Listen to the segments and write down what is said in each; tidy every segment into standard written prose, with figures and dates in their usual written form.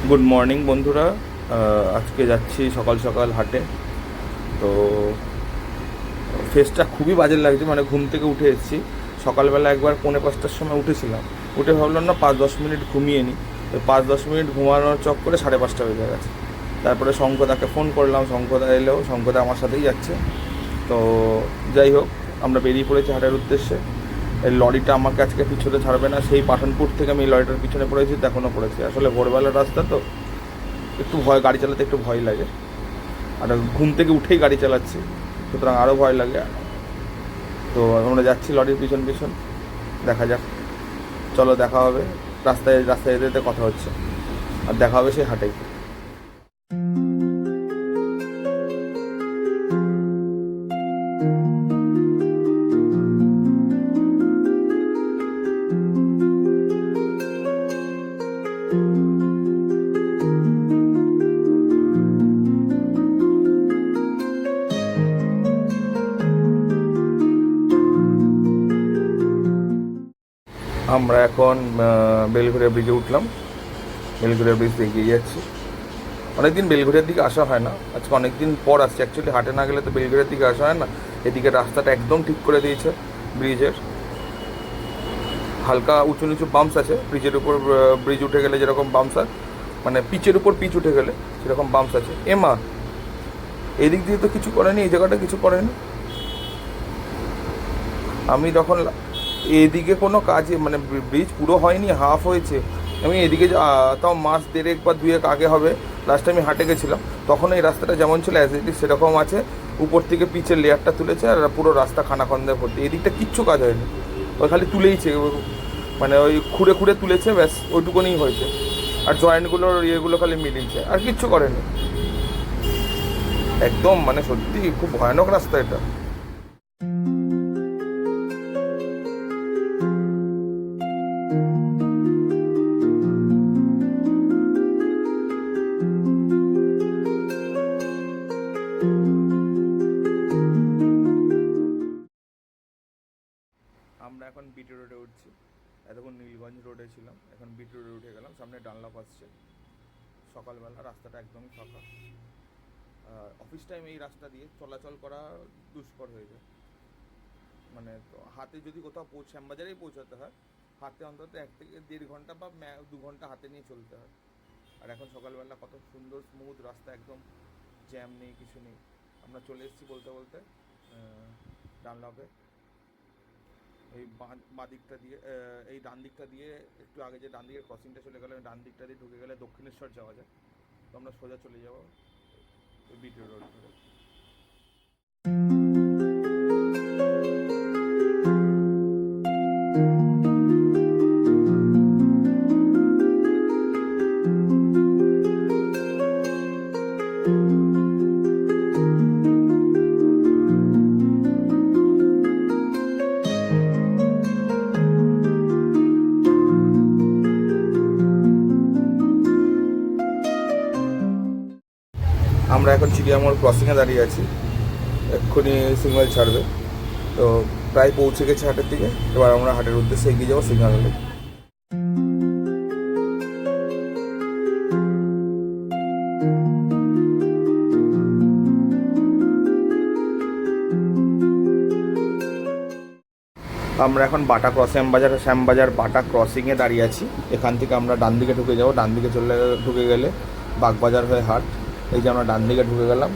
Good morning বন্ধুরা। আজকে যাচ্ছি সকাল সকাল হাটে। তো ফেসটা খুবই বাজে লাগছে, মানে ঘুম থেকে উঠে এসেছি সকালবেলা, একবার 4:45টার সময় উঠেছিলাম। উঠে ভাবলাম না 5-10 মিনিট ঘুমিয়ে নিই। তো 5-10 মিনিট ঘুমানোর চক্করে 5:30 বেজে গেছে। তারপরে শঙ্কদাকে ফোন করলাম, শঙ্কদা এলেও, শঙ্কদা আমার সাথেই যাচ্ছে। তো যাই হোক, আমরা বেরিয়ে পড়েছি হাটের উদ্দেশ্যে। এই লরিটা আমাকে আজকে পিছনে ছাড়বে না, সেই পাঠানপুর থেকে আমি এই লরিটার পিছনে পড়েছি, এখনও পড়েছি। আসলে ভোরবেলার রাস্তা তো একটু ভয়, গাড়ি চালাতে একটু ভয় লাগে, আর ঘুম থেকে উঠেই গাড়ি চালাচ্ছি, সুতরাং আরও ভয় লাগে। তো আমরা যাচ্ছি লরির পিছন পিছন, দেখা যাক। চলো, দেখা হবে রাস্তায়, রাস্তায় যেতে যেতে কথা হচ্ছে, আর দেখা হবে সেই হাটেই। আমরা এখন বেলঘরিয়া ব্রিজে উঠলাম, বেলঘরিয়া ব্রিজ এগিয়ে যাচ্ছি। অনেকদিন বেলঘরিয়ার দিকে আসা হয় না, আজকে অনেক দিন পর আসছে। অ্যাকচুয়ালি হাটে না গেলে তো বেলঘরিয়ার দিকে আসা হয় না। এদিকে রাস্তাটা একদম ঠিক করে দিয়েছে ব্রিজের। হালকা উঁচু নিচু বাম্পস আছে ব্রিজের উপর, ব্রিজ উঠে গেলে যেরকম বাম্পস হয়, মানে পিচের উপর পিচ উঠে গেলে সেরকম বাম্পস আছে। এমা, এদিক দিয়ে তো কিছু করেনি, এই জায়গাটা কিছু করেনি। আমি তখন এদিকে কোনো কাজে, মানে ব্রিজ পুরো হয়নি, হাফ হয়েছে। আমি এদিকে তাও মাস 1.5 বা 2 আগে হবে, লাস্ট আমি হাটে গেছিলাম, তখন এই রাস্তাটা যেমন ছিল অ্যাজ ইট ইজ সেরকম আছে। উপর থেকে পিচের লেয়ারটা তুলেছে, আর পুরো রাস্তা খানাখন্দে ভর্তি। এদিকটা কিচ্ছু কাজ হয়নি, ওই খালি তুলেইছে, মানে ওই খুঁড়ে খুঁড়ে তুলেছে, ব্যাস ওইটুকুনি হয়েছে। আর জয়েন্টগুলোর ইয়েগুলো খালি মিলিয়েছে, আর কিচ্ছু করেনি। একদম মানে সত্যি খুব ভয়ানক রাস্তা এটা। আমরা এখন বিটি রোডে উঠছি, এতক্ষণ নীলগঞ্জ রোডে ছিলাম, এখন বিটি রোডে উঠে গেলাম। সামনে ডানলপ আসছে। সকালবেলা রাস্তাটা একদমই ফাঁকা। অফিস টাইম এই রাস্তা দিয়ে চলাচল করা দুষ্কর হয়ে যায়। মানে তো হাতে যদি কোথাও শ্যামবাজারেই পৌঁছাতে হয়, হাতে অন্তত 1 থেকে 1.5 ঘন্টা বা 2 ঘন্টা হাতে নিয়ে চলতে হয়। আর এখন সকালবেলা কত সুন্দর স্মুথ রাস্তা, একদম জ্যাম নেই, কিছু নেই। আমরা চলে এসেছি বলতে বলতে ডানলপে। এই বাঁ দিকটা দিয়ে, এই ডান দিকটা দিয়ে একটু আগে যে ডান দিকের ক্রসিংটা চলে গেলে, ডান দিকটা দিয়ে ঢুকে গেলে দক্ষিণেশ্বর যাওয়া যায়। তো আমরা সোজা চলে যাবো ওই বিটি রোড ধরে। আমরা এখন চিড়িয়ামোড় ক্রসিংয়ে দাঁড়িয়ে আছি, এক্ষুনি সিগন্যাল ছাড়বে। তো প্রায় পৌঁছে গেছে হাটের দিকে, এবার আমরা হাটের উদ্দেশ্যে এগিয়ে যাবো সিগন্যালে। আমরা এখন বাটা শ্যামবাজার বাটা ক্রসিংয়ে দাঁড়িয়ে আছি। এখান থেকে আমরা ডান দিকে ঢুকে যাবো, ডান দিকে ঢুকে গেলে বাগবাজার হয়ে হাট। এই যে আমরা ডান দিকে ঢুকে গেলাম,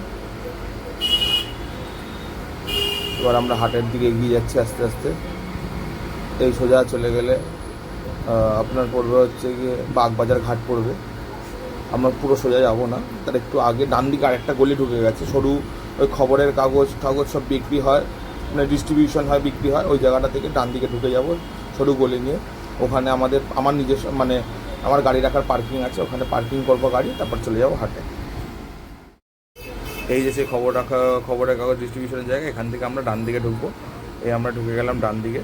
এবার আমরা হাটের দিকে এগিয়ে যাচ্ছি আস্তে আস্তে। এই সোজা চলে গেলে আপনার পড়বে হচ্ছে গিয়ে বাগবাজার ঘাট পড়বে। আমরা পুরো সোজা যাবো না, তার একটু আগে ডান দিকে আরেকটা গলি ঢুকে গেছে সরু, ওই খবরের কাগজ সব বিক্রি হয়, মানে ডিস্ট্রিবিউশন হয়, বিক্রি হয়। ওই জায়গাটা থেকে ডান দিকে ঢুকে যাব সরু গলি নিয়ে। ওখানে আমার নিজস্ব, মানে আমার গাড়ি রাখার পার্কিং আছে, ওখানে পার্কিং করবো গাড়ি, তারপর চলে যাবো হাটে। এই যে সেই খবরের কাগজ ডিস্ট্রিবিউশনের জায়গা, এখান থেকে আমরা ডান দিকে ঢুকবো। এই আমরা ঢুকে গেলাম ডান দিকে,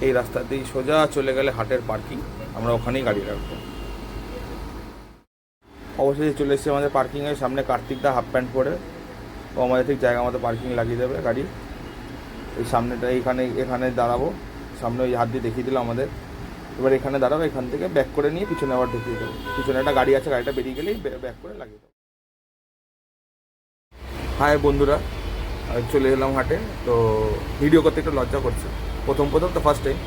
এই রাস্তাতেই সোজা চলে গেলে হাটের পার্কিং, আমরা ওখানেই গাড়ি রাখবো। অবশেষে চলে এসেছি আমাদের পার্কিংয়ের সামনে। কার্তিকদা হাফ প্যান্ট পরে, ও আমাদের ঠিক জায়গা মতো পার্কিং লাগিয়ে দেবে গাড়ি। এই সামনেটা এখানে দাঁড়াবো, সামনে ওই হাত দিয়ে দেখিয়ে দিল আমাদের। এবার এখানে দাঁড়াবো, এখান থেকে ব্যাক করে নিয়ে পিছনে আবার ঢুকিয়ে দেবো। পিছনে একটা গাড়ি আছে, গাড়িটা বেরিয়ে গেলেই ব্যাক করে লাগিয়ে দেবো। হাই বন্ধুরা, চলে এলাম হাটে। তো ভিডিও করতে একটু লজ্জা করছে, প্রথম তো ফার্স্ট টাইম।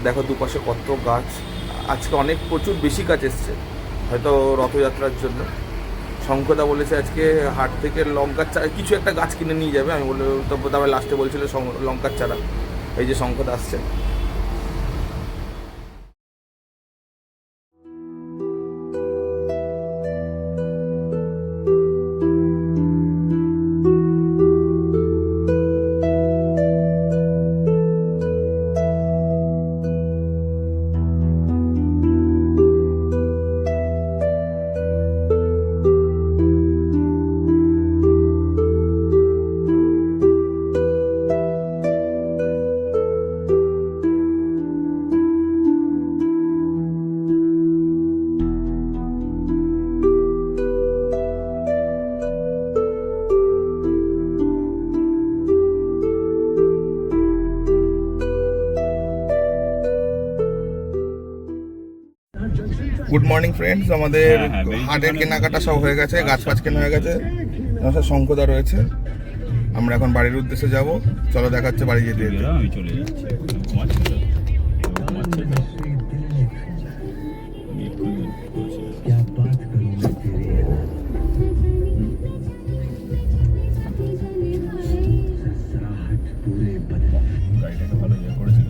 দেখো দুপাশে কত গাছ, আজকে অনেক প্রচুর বেশি গাছ এসছে, হয়তো রথযাত্রার জন্য। শঙ্কদা বলেছে আজকে হাট থেকে লঙ্কার চারা কিছু একটা গাছ কিনে নিয়ে যাবে। আমি বলে তো তবে লাস্টে বলছিল লঙ্কার চারা। এই যে শঙ্কদা আসছে। গুড মর্নিং ফ্রেন্ডস, আমাদের হাটের কেনাকাটা সব হয়ে গেছে, গাছ ফাছ কেনা হয়ে গেছে। আমার সাথে শঙ্কদা রয়েছে। আমরা এখন বাড়ির উদ্দেশ্যে যাব। চলো দেখাচ্ছে বাড়ি যেতে যেতে। আমি চলে যাচ্ছি। গাড়িটাকে ভালো ইয়ে করেছিল।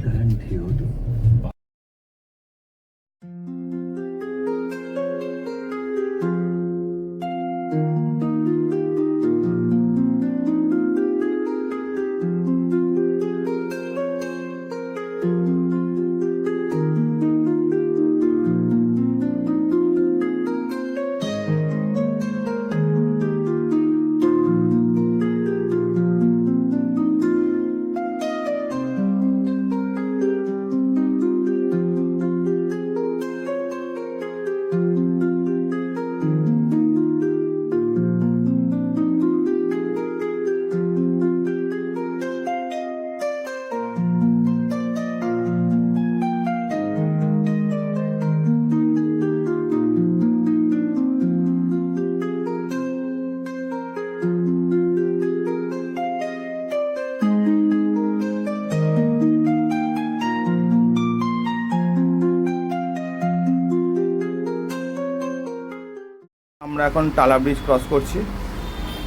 আমরা এখন টালা ব্রিজ ক্রস করছি।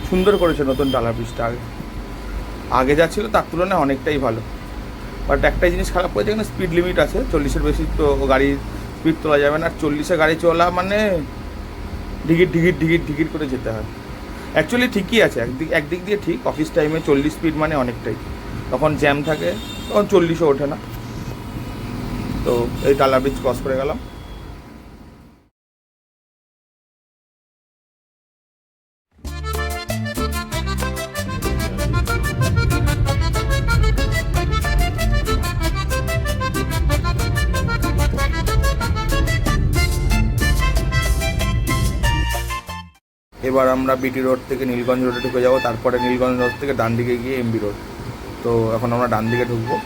সুন্দর করেছে নতুন টালা ব্রিজটা। আগে যা ছিল তার তুলনায় অনেকটাই ভালো। বাট একটাই জিনিস খারাপ করেছে, এখানে স্পিড লিমিট আছে, 40-এর বেশি তো গাড়ি স্পিড তোলা যাবে না। আর 40-এ গাড়ি চলা মানে ঢিকির করে যেতে হয়। অ্যাকচুয়ালি ঠিকই আছে, একদিক দিয়ে ঠিক। অফিস টাইমে 40 স্পিড মানে অনেকটাই, তখন জ্যাম থাকে, তখন 40-ও ওঠে না। তো এই টালা ব্রিজ ক্রস করে গেলাম। এবার আমরা বিটি রোড থেকে নীলগঞ্জ রোডে ঢুকে যাবো, তারপরে নীলগঞ্জ রোড থেকে ডান দিকে গিয়ে এমবি রোড। তো এখন আমরা ডান দিকে ঢুকবো।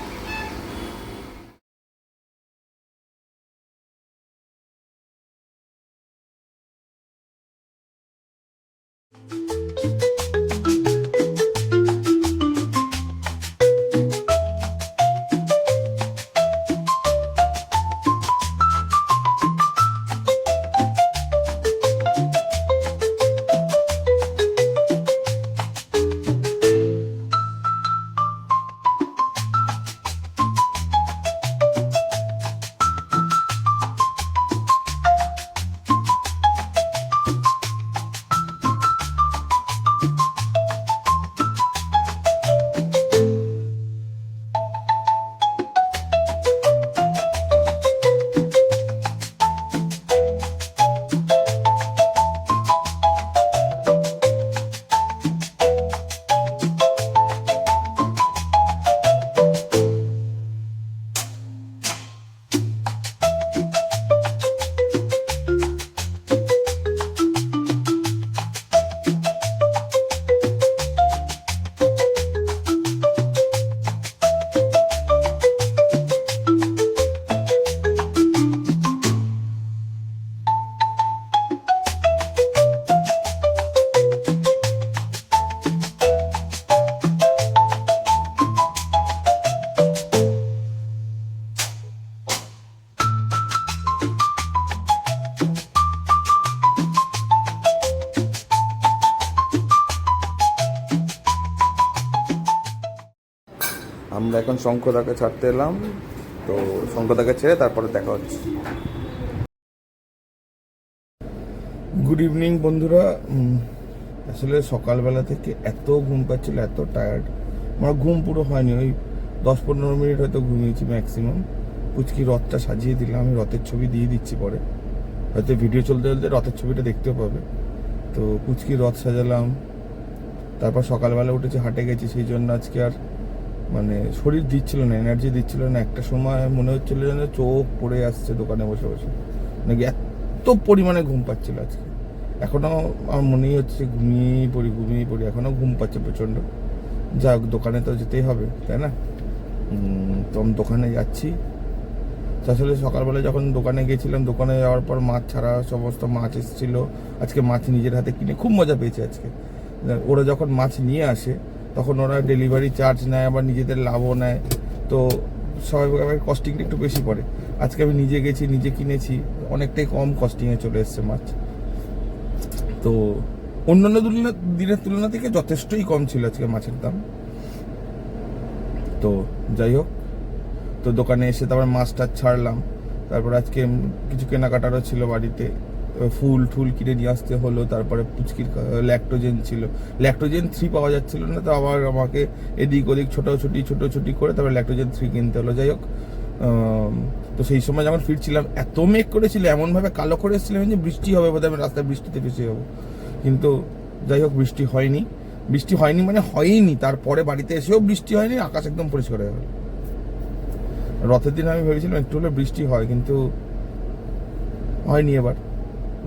এখন শঙ্খদাকে ছাড়তে এলাম, তো শঙ্খদাকে ছেড়ে তারপরে দেখা হচ্ছে। গুড ইভিনিং বন্ধুরা। আসলে সকালবেলা থেকে এত ঘুম পাচ্ছিল, এত টায়ার্ড, আমার ঘুম পুরো হয়নি, ওই 10-15 মিনিট হয়তো ঘুমিয়েছি ম্যাক্সিমাম। পুচকি রথটা সাজিয়ে দিলাম, আমি রথের ছবি দিয়ে দিচ্ছি পরে, হয়তো ভিডিও চলতে চলতে রথের ছবিটা দেখতেও পাবে। তো পুচকি রথ সাজালাম, তারপর সকালবেলা উঠেছি, হাটে গেছি, সেই জন্য আজকে আর মানে শরীর দিচ্ছিল না, এনার্জি দিচ্ছিল না। একটা সময় মনে হচ্ছিল যেন চোখ পড়ে আসছে দোকানে বসে বসে, নাকি এত পরিমাণে ঘুম পাচ্ছিল আজকে। এখনও আমার মনেই হচ্ছে ঘুমিয়েই পড়ি, এখনও ঘুম পাচ্ছে প্রচণ্ড। যাক, দোকানে তো যেতেই হবে, তাই না? তো আমি দোকানে যাচ্ছি। আসলে সকালবেলা যখন দোকানে গেছিলাম, দোকানে যাওয়ার পর মাছ ছাড়া সমস্ত মাছ এসেছিল। আজকে মাছ নিজের হাতে কিনে খুব মজা পেয়েছি আজকে। ওরা যখন মাছ নিয়ে আসে তখন ওরা ডেলিভারি চার্জ নেয়, আবার নিজেদের লাভও নেয়, তো স্বাভাবিকভাবে কস্টিংটা একটু বেশি পড়ে। আজকে আমি নিজে গেছি, নিজে কিনেছি, অনেকটাই কম কস্টিংয়ে চলে এসছে মাছ। তো অন্যান্য দিনের তুলনা থেকে যথেষ্টই কম ছিল আজকে মাছের দাম। তো যাই হোক, তো দোকানে এসে তারপর মাছটা ছাড়লাম। তারপর আজকে কিছু কেনাকাটারও ছিল বাড়িতে, ফুল টুল কিনে নিয়ে আসতে হলো। তারপরে পুচকির ল্যাকটোজেন ছিল, ল্যাকটোজেন 3 পাওয়া যাচ্ছিল না, তো আবার আমাকে এদিক ওদিক ছোটাছুটি করে তারপরে ল্যাকটোজেন 3 কিনতে হলো। যাই হোক, তো সেই সময় যখন ফিরছিলাম এত মেঘ করেছিল, এমনভাবে কালো করে এসেছিলাম যে বৃষ্টি হবে বোধহয়, আমি রাস্তায় বৃষ্টিতে ফেসে যাবো। কিন্তু যাই হোক, বৃষ্টি হয়নি মানে হয়নি। তারপরে বাড়িতে এসেও বৃষ্টি হয়নি, আকাশ একদম পরিষ্কার হয়ে গেল। রথের দিন আমি ভেবেছিলাম একটু হলে বৃষ্টি হয়, কিন্তু হয়নি। এবার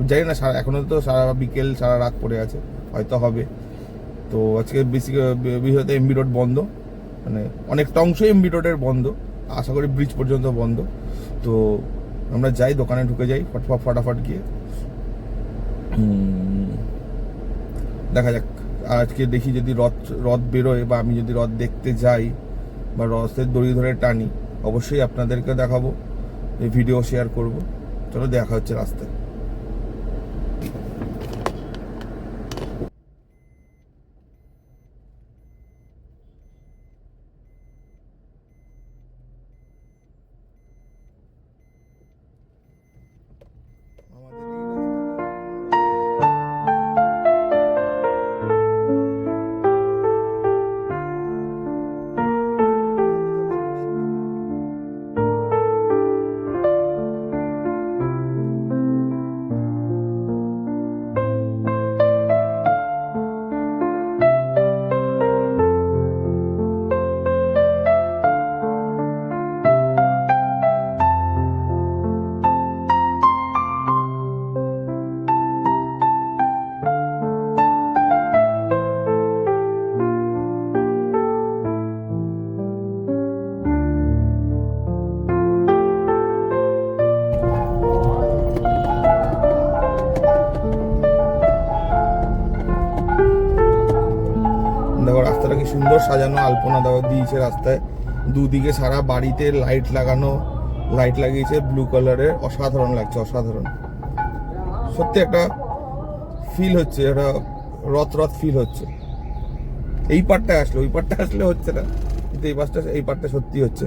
জানি না, এখনো তো সারা বিকেল সারা রাত পড়ে আছে, হয়তো হবে। তো আজকে বিশেষত এমবি রোড বন্ধ, মানে অনেকটা অংশ এমবি রোডের বন্ধ, আশা করি ব্রিজ পর্যন্ত বন্ধ। তো আমরা যাই, দোকানে ঢুকে যাই ফটাফট গিয়ে। দেখা যাক, আজকে দেখি যদি রথ বেরোয়, বা আমি যদি রথ দেখতে যাই বা রথের দড়ি ধরে টানি, অবশ্যই আপনাদেরকে দেখাবো, এই ভিডিও শেয়ার করব। চলো, দেখা হচ্ছে রাস্তায়। দেখো রাস্তাটা কি সুন্দর সাজানো, আলপনা দেওয়া দিয়েছে রাস্তায়, দুদিকে সারা বাড়িতে লাইট লাগানো, লাইট লাগিয়েছে ব্লু কালারের, অসাধারণ লাগছে, অসাধারণ। সত্যি একটা ফিল হচ্ছে, একটা রথ ফিল হচ্ছে। এই পার্টটা আসলে, ওই পার্টটা আসলে হচ্ছে না, কিন্তু এই পার্টটা সত্যি হচ্ছে।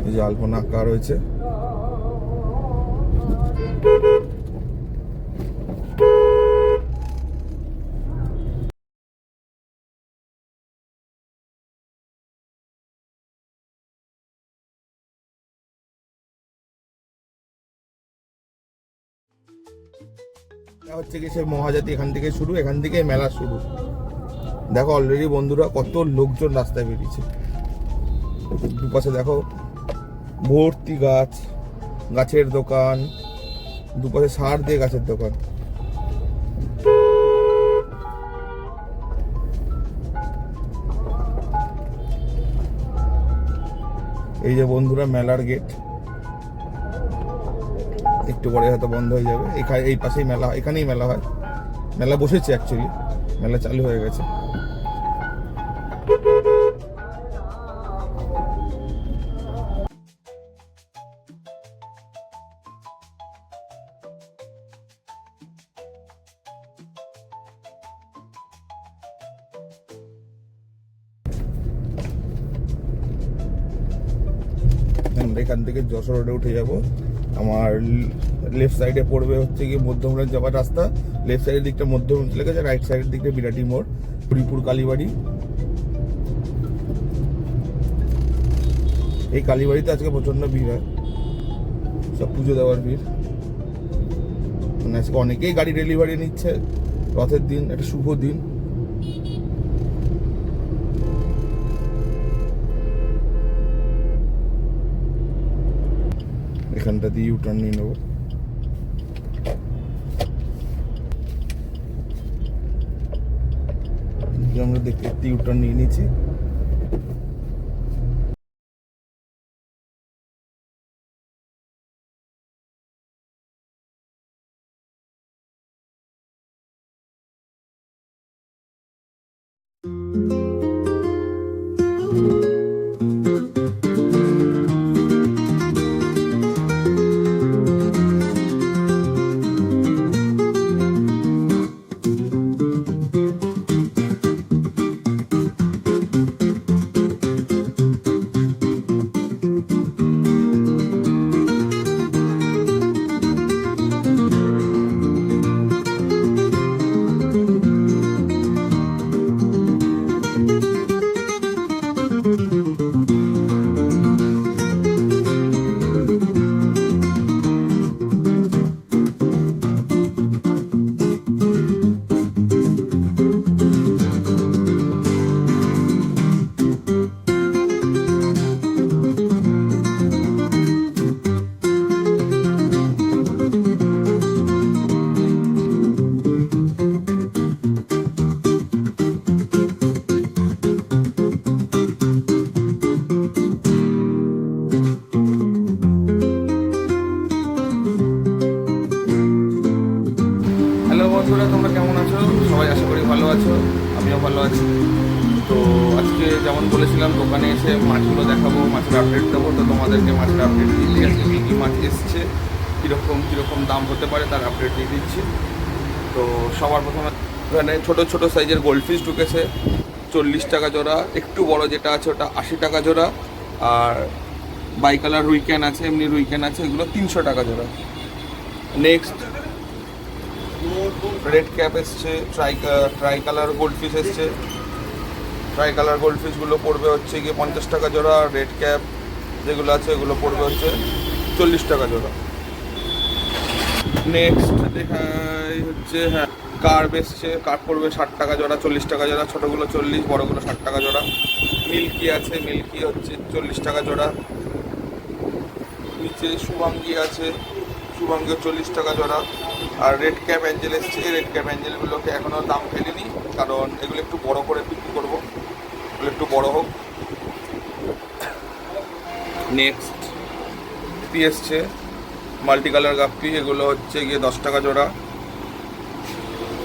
এই যে আলপনা আঁকা রয়েছে। হচ্ছে কি, সে মহাজাতি এখান থেকে শুরু, এখান থেকে মেলা শুরু। দেখো অলরেডি বন্ধুরা কত লোকজন রাস্তায় বেরিয়েছে। দুপাশে দেখো ভর্তি গাছ, গাছের দোকান, দুপাশে সার দিয়ে গাছের দোকান। এই যে বন্ধুরা মেলার গেট, একটু পরে হয়তো বন্ধ হয়ে যাবে। এই পাশেই মেলা, এখানেই মেলা হয়, মেলা বসেছে, অ্যাকচুয়ালি মেলা চালু হয়ে গেছে। এখান থেকে যশোর রোডে উঠে যাব। আমার লেফট সাইডে পড়বে হচ্ছে গিয়ে মধ্যমগ্রাম যাওয়ার রাস্তা, লেফট সাইডের দিকটা মধ্যমগ্রাম চলে গেছে, রাইট সাইডের দিকটা বিরাটি মোড়, হরিপুর কালীবাড়ি। এই কালীবাড়িতে আজকে প্রচন্ড ভিড় হয়, সব পুজো দেওয়ার ভিড়। মানে আজকে অনেকেই গাড়ি ডেলিভারি নিচ্ছে, রথের দিন, একটা শুভ দিন। এখানটা দিয়ে ইউটার্ন নিয়ে নেবো। আমরা দেখতে দেখতে ইউটার্ন নিয়ে নিচ্ছি। বন্ধুরা, তোমরা কেমন আছো? সবাই আশা করি ভালো আছো, আমিও ভালো আছি। তো আজকে যেমন বলেছিলাম দোকানে এসে মাছগুলো দেখাবো, মাছের আপডেট দেবো। তো তোমাদেরকে মাছের আপডেট দিচ্ছি, আজকে কী কী মাছ এসছে, কীরকম দাম হতে পারে তার আপডেট দিয়ে দিচ্ছি। তো সবার প্রথমে এখানে ছোটো সাইজের গোল্ডফিশ ঢুকেছে 40 টাকা জোড়া, একটু বড় যেটা আছে ওটা 80 টাকা জোড়া, আর বাই কালার রুইক্যান আছে, এমনি রুইক্যান আছে, এগুলো 300 টাকা জোড়া। নেক্সট রেড ক্যাপ এসছে, ট্রাই কালার গোল্ডফিশ এসছে। ট্রাই কালার গোল্ডফিশগুলো পড়বে হচ্ছে গিয়ে 50 টাকা জোড়া, আর রেড ক্যাপ যেগুলো আছে এগুলো পড়বে হচ্ছে 40 টাকা জোড়া। নেক্সট দেখাই হচ্ছে কার্প এসছে, কার্প পড়বে 60 টাকা জোড়া, 40 টাকা জোড়া, ছোটোগুলো 40, বড়োগুলো 60 টাকা জোড়া। মিল্কি আছে, মিল্কি হচ্ছে 40 টাকা জোড়া। নিচে শুভাঙ্গি আছে, শুভাঙ্গি 40 টাকা জোড়া। আর রেড ক্যাপ অ্যাঞ্জেল এসছে, রেড ক্যাপ অ্যাঞ্জেলগুলোকে এখনও দাম ফেলিনি, কারণ এগুলো একটু বড় করে বিক্রি করবো, এগুলো একটু বড় হোক। নেক্সট গাপ্পি এসছে, মাল্টি কালার গাপ্পি, এগুলো হচ্ছে গিয়ে 10 টাকা জোড়া।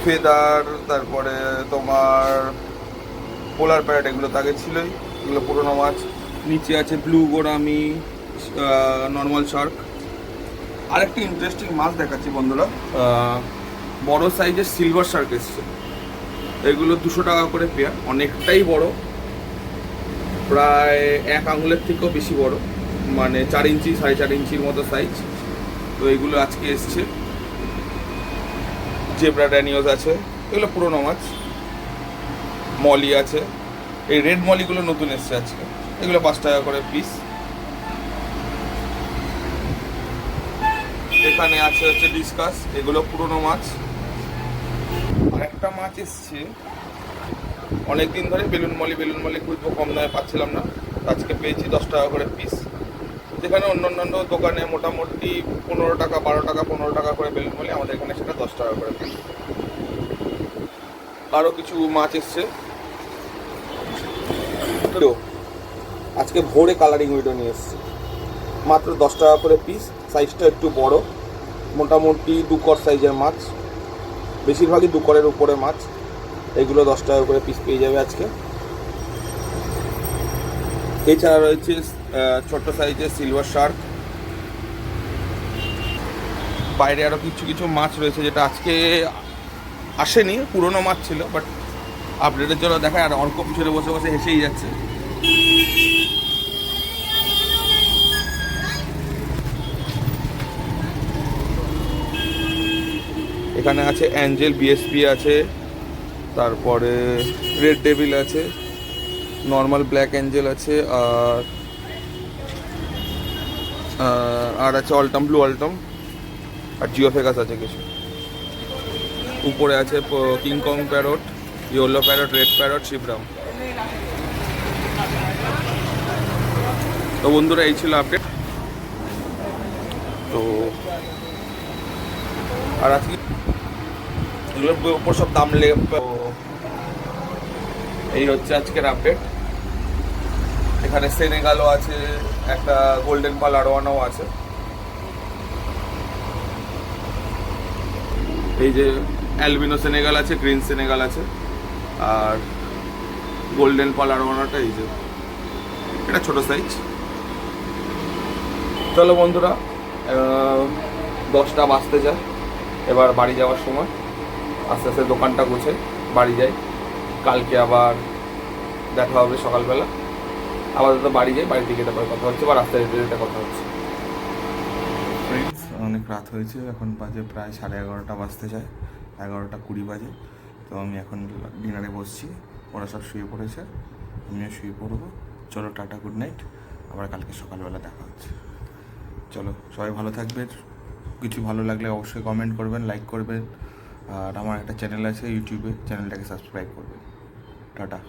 ফেদার, তারপরে তোমার পোলার প্যারেট, এগুলো তো আগে ছিলই, এগুলো পুরোনো মাছ। নিচে আছে ব্লু গোরামি, নর্মাল শার্ক। আরেকটি ইন্টারেস্টিং মাছ দেখাচ্ছি বন্ধুরা, বড় সাইজের সিলভার শার্ক এসছে, এগুলো 200 টাকা করে পেয়ার, অনেকটাই বড়, প্রায় 1 আঙুলের থেকেও বেশি বড়, মানে 4 ইঞ্চি 4.5 ইঞ্চির মতো সাইজ। তো এগুলো আজকে এসছে। জেব্রা ড্যানিওস আছে, এগুলো পুরোনো মাছ। মলি আছে, এই রেড মলিগুলো নতুন এসছে আজকে, এগুলো 5 টাকা করে পিস। এখানে আছে হচ্ছে ডিসকাস, এগুলো পুরোনো মাছ। আর একটা মাছ এসছে অনেকদিন ধরে, বেলুন মলি খুঁজবো, কম দামে পাচ্ছিলাম না, আজকে পেয়েছি 10 টাকা করে পিস। যেখানে অন্য দোকানে মোটামুটি 15 টাকা 12 টাকা 15 টাকা করে বেলুন মলি, আমাদের এখানে সেটা 10 টাকা করে পিস। আরও কিছু মাছ এসছে, আজকে ভোরে কালারিং উইডো নিয়ে এসছে, মাত্র 10 টাকা করে পিস। সাইজটা একটু বড়, মোটামুটি 2 কর সাইজের মাছ, বেশিরভাগই 2 করের উপরে মাছ। এগুলো 10 টাকা করে পিস পেয়ে যাবে আজকে। এছাড়া রয়েছে ছোট সাইজের সিলভার শার্ক। বাইরে আরও কিছু মাছ রয়েছে যেটা আজকে আসেনি, পুরনো মাছ ছিল, বাট আপডেটের জন্য দেখায়। আর অর্ক পিছনে বসে হেসেই যাচ্ছে। এখানে আছে অ্যাঞ্জেল, বিএসপি আছে, তারপরে রেড ডেভিল আছে, নর্মাল ব্ল্যাক অ্যাঞ্জেল আছে, আর আছে অল্টাম, ব্লু অল্টাম, আর জিওফেগাস আছে কিছু। উপরে আছে King Kong parrot, yellow parrot, red parrot, Shivram. তো বন্ধুরা এই ছিল আপডেট। তো আর আজকে এগুলোর উপর সব দাম লেগে, তো এই হচ্ছে আজকের আপডেট। এখানে সেনেগালও আছে, একটা গোল্ডেন পাল আরোয়ানাও আছে। এই যে অ্যালবিনো সেনেগাল আছে, গ্রিন সেনেগাল আছে, আর গোল্ডেন পাল আরোয়ানাটা এই যে এটা ছোট সাইজ। চলো বন্ধুরা, 10টা বাজতে যায়, এবার বাড়ি যাওয়ার সময় আস্তে আস্তে দোকানটা গুছে বাড়ি যাই। কালকে আবার দেখা হবে সকালবেলা। আপাতত বাড়ি যাই, বাড়ি থেকে তারপরে কথা হচ্ছে বা রাস্তায় যেতে যেতে কথা হচ্ছে। ফ্রেন্ডস, অনেক রাত হয়েছে, এখন বাজে প্রায় 11:30 বাজতে যায়, 11:20 বাজে। তো আমি এখন ডিনারে বসছি, ওরা সব শুয়ে পড়েছে, আমিও শুয়ে পড়বো। চলো টাটা, গুড নাইট, আবার কালকে সকালবেলা দেখা হচ্ছে। চলো সবাই ভালো থাকবেন, কিছু ভালো লাগলে অবশ্যই কমেন্ট করবেন, লাইক করবেন, আর আমার একটা চ্যানেল আছে ইউটিউবে, চ্যানেলটাকে সাবস্ক্রাইব করবেন। টাটা।